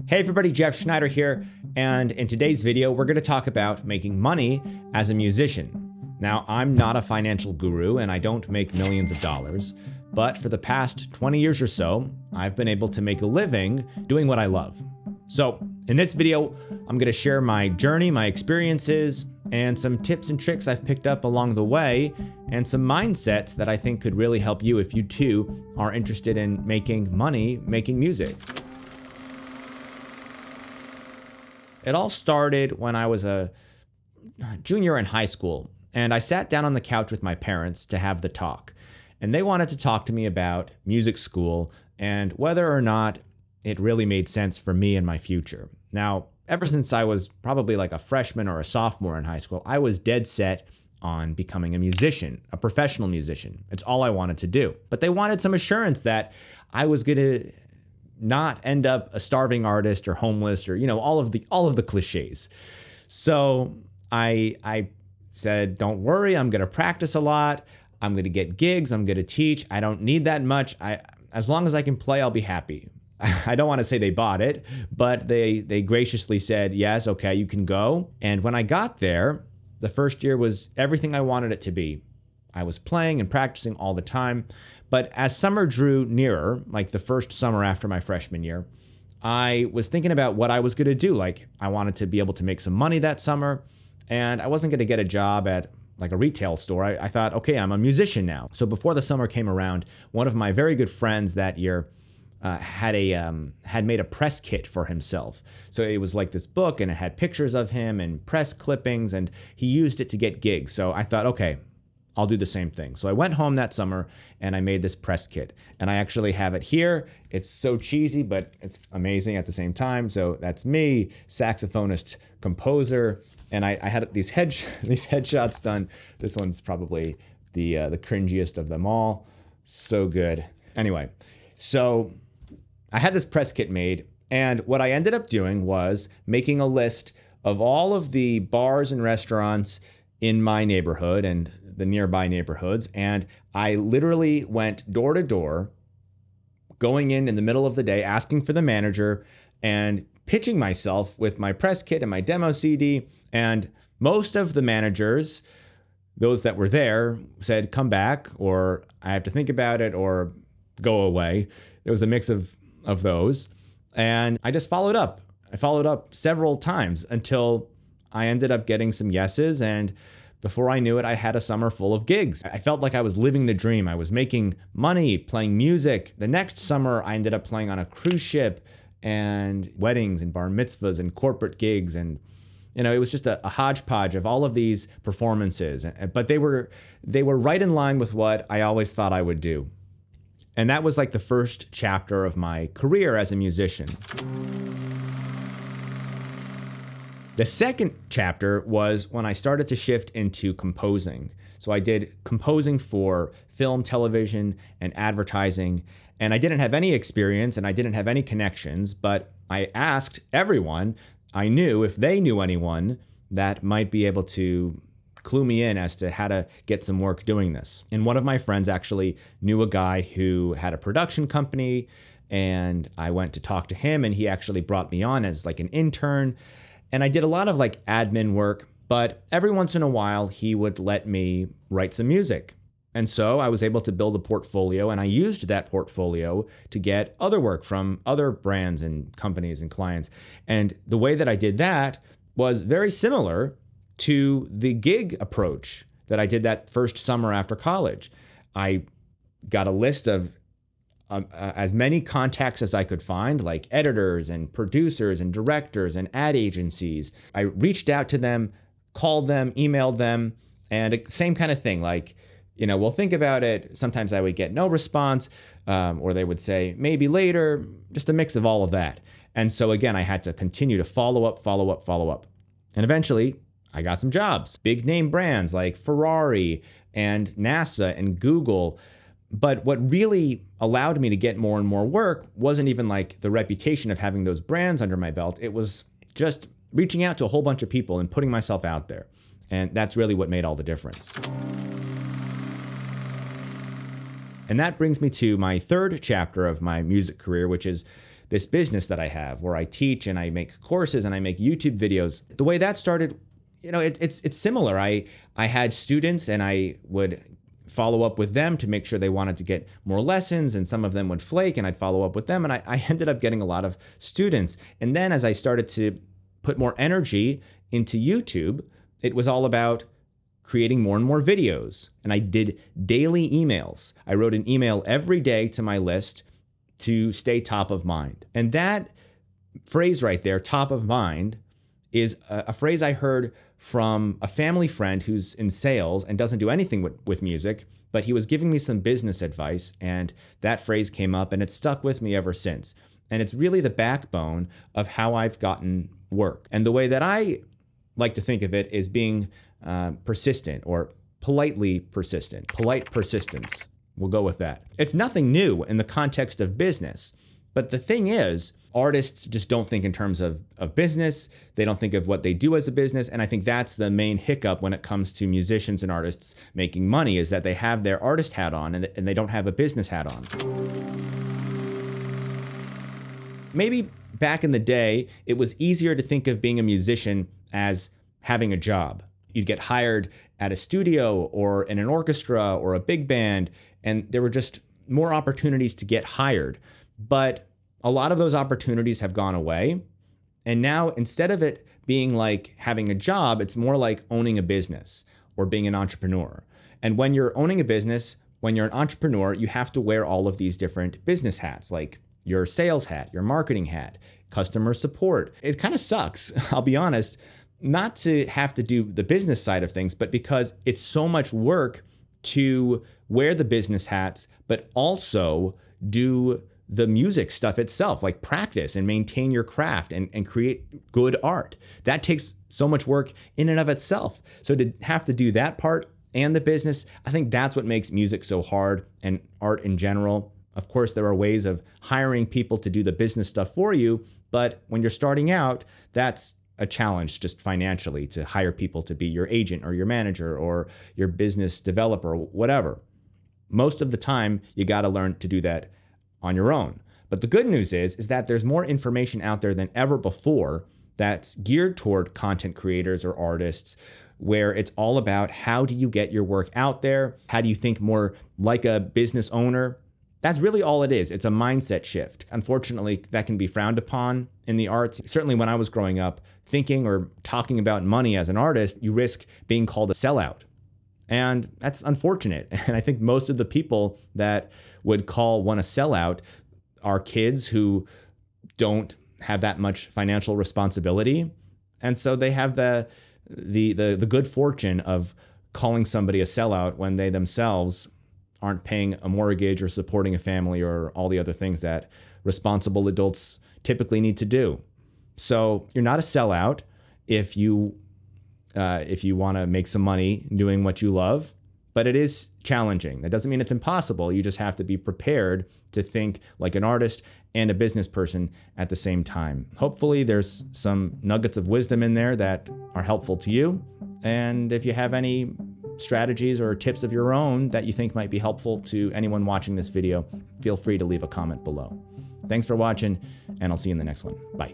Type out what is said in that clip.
Hey everybody, Jeff Schneider here, and in today's video, we're going to talk about making money as a musician. Now, I'm not a financial guru and I don't make millions of dollars, but for the past 20 years or so, I've been able to make a living doing what I love. So in this video, I'm going to share my journey, my experiences, and some tips and tricks I've picked up along the way, and some mindsets that I think could really help you if you too are interested in making money making music. It all started when I was a junior in high school, and I sat down on the couch with my parents to have the talk. And they wanted to talk to me about music school and whether or not it really made sense for me and my future. Now, ever since I was probably like a freshman or a sophomore in high school, I was dead set on becoming a musician, a professional musician. It's all I wanted to do. But they wanted some assurance that I was going to not end up a starving artist or homeless or, all of the cliches. So I said, don't worry, I'm going to practice a lot. I'm going to get gigs. I'm going to teach. I don't need that much. As long as I can play, I'll be happy. I don't want to say they bought it, but they graciously said, yes, okay, you can go. And when I got there, the first year was everything I wanted it to be. I was playing and practicing all the time. But as summer drew nearer, like the first summer after my freshman year, I was thinking about what I was going to do. Like, I wanted to be able to make some money that summer, and I wasn't going to get a job at like a retail store. I thought, okay, I'm a musician now. So before the summer came around, one of my very good friends that year had made a press kit for himself. So it was like this book, and it had pictures of him and press clippings, and he used it to get gigs. So I thought, okay, I'll do the same thing. So I went home that summer and I made this press kit, and I actually have it here. It's so cheesy, but it's amazing at the same time. So that's me, saxophonist, composer, and I had these headshots done. This one's probably the cringiest of them all. So good. Anyway, so I had this press kit made, and what I ended up doing was making a list of all of the bars and restaurants in my neighborhood and the nearby neighborhoods, and I literally went door to door, going in the middle of the day, asking for the manager and pitching myself with my press kit and my demo CD. And most of the managers, those that were there, said, come back, or I have to think about it, or go away. There was a mix of those. And I just followed up. I followed up several times until I ended up getting some yeses, and before I knew it, I had a summer full of gigs. I felt like I was living the dream. I was making money, playing music. The next summer, I ended up playing on a cruise ship and weddings and bar mitzvahs and corporate gigs. And, it was just a hodgepodge of all of these performances. But they were right in line with what I always thought I would do. And that was like the first chapter of my career as a musician. The second chapter was when I started to shift into composing. So I did composing for film, television, and advertising. And I didn't have any experience and I didn't have any connections, but I asked everyone I knew if they knew anyone that might be able to clue me in as to how to get some work doing this. And one of my friends actually knew a guy who had a production company, and I went to talk to him, and he actually brought me on as like an intern. And I did a lot of like admin work, but every once in a while he would let me write some music. And so I was able to build a portfolio, and I used that portfolio to get other work from other brands and companies and clients. And the way that I did that was very similar to the gig approach that I did that first summer after college. I got a list of as many contacts as I could find, like editors and producers and directors and ad agencies. I reached out to them, called them, emailed them, and same kind of thing. Like, we'll think about it. Sometimes I would get no response, or they would say, maybe later, just a mix of all of that. And so again, I had to continue to follow up. And eventually I got some jobs, big name brands like Ferrari and NASA and Google. But what really allowed me to get more and more work wasn't even like the reputation of having those brands under my belt. It was just reaching out to a whole bunch of people and putting myself out there. And that's really what made all the difference. And that brings me to my third chapter of my music career, which is this business that I have where I teach and I make courses and I make YouTube videos. The way that started, it's similar. I had students and I would follow up with them to make sure they wanted to get more lessons, and some of them would flake and I'd follow up with them, and I ended up getting a lot of students. And then as I started to put more energy into YouTube, it was all about creating more and more videos. And I did daily emails. I wrote an email every day to my list to stay top of mind. And that phrase right there, top of mind, is a phrase I heard from a family friend who's in sales and doesn't do anything with music, but he was giving me some business advice, and that phrase came up and it's stuck with me ever since. And it's really the backbone of how I've gotten work. And the way that I like to think of it is being persistent, or politely persistent, polite persistence. We'll go with that. It's nothing new in the context of business, but the thing is, artists just don't think in terms of business. They don't think of what they do as a business. And I think that's the main hiccup when it comes to musicians and artists making money, is that they have their artist hat on and they don't have a business hat on. Maybe back in the day, it was easier to think of being a musician as having a job. You'd get hired at a studio or in an orchestra or a big band, and there were just more opportunities to get hired. But a lot of those opportunities have gone away. And now, instead of it being like having a job, it's more like owning a business or being an entrepreneur. And when you're owning a business, when you're an entrepreneur, you have to wear all of these different business hats, like your sales hat, your marketing hat, customer support. It kind of sucks, I'll be honest, not to have to do the business side of things, but because it's so much work to wear the business hats, but also do the music stuff itself, like practice and maintain your craft and create good art. That takes so much work in and of itself. So to have to do that part and the business, I think that's what makes music so hard, and art in general. Of course, there are ways of hiring people to do the business stuff for you, but when you're starting out, that's a challenge just financially, to hire people to be your agent or your manager or your business developer, whatever. Most of the time, you got to learn to do that on your own. But the good news is that there's more information out there than ever before that's geared toward content creators or artists, where it's all about how do you get your work out there? How do you think more like a business owner? That's really all it is. It's a mindset shift. Unfortunately, that can be frowned upon in the arts. Certainly when I was growing up, thinking or talking about money as an artist, you risk being called a sellout. And that's unfortunate. And I think most of the people that would call one a sellout are kids who don't have that much financial responsibility. And so they have the good fortune of calling somebody a sellout when they themselves aren't paying a mortgage or supporting a family or all the other things that responsible adults typically need to do. So you're not a sellout if you want to make some money doing what you love, but it is challenging. That doesn't mean it's impossible. You just have to be prepared to think like an artist and a business person at the same time. Hopefully there's some nuggets of wisdom in there that are helpful to you. And if you have any strategies or tips of your own that you think might be helpful to anyone watching this video, feel free to leave a comment below. Thanks for watching, and I'll see you in the next one. Bye.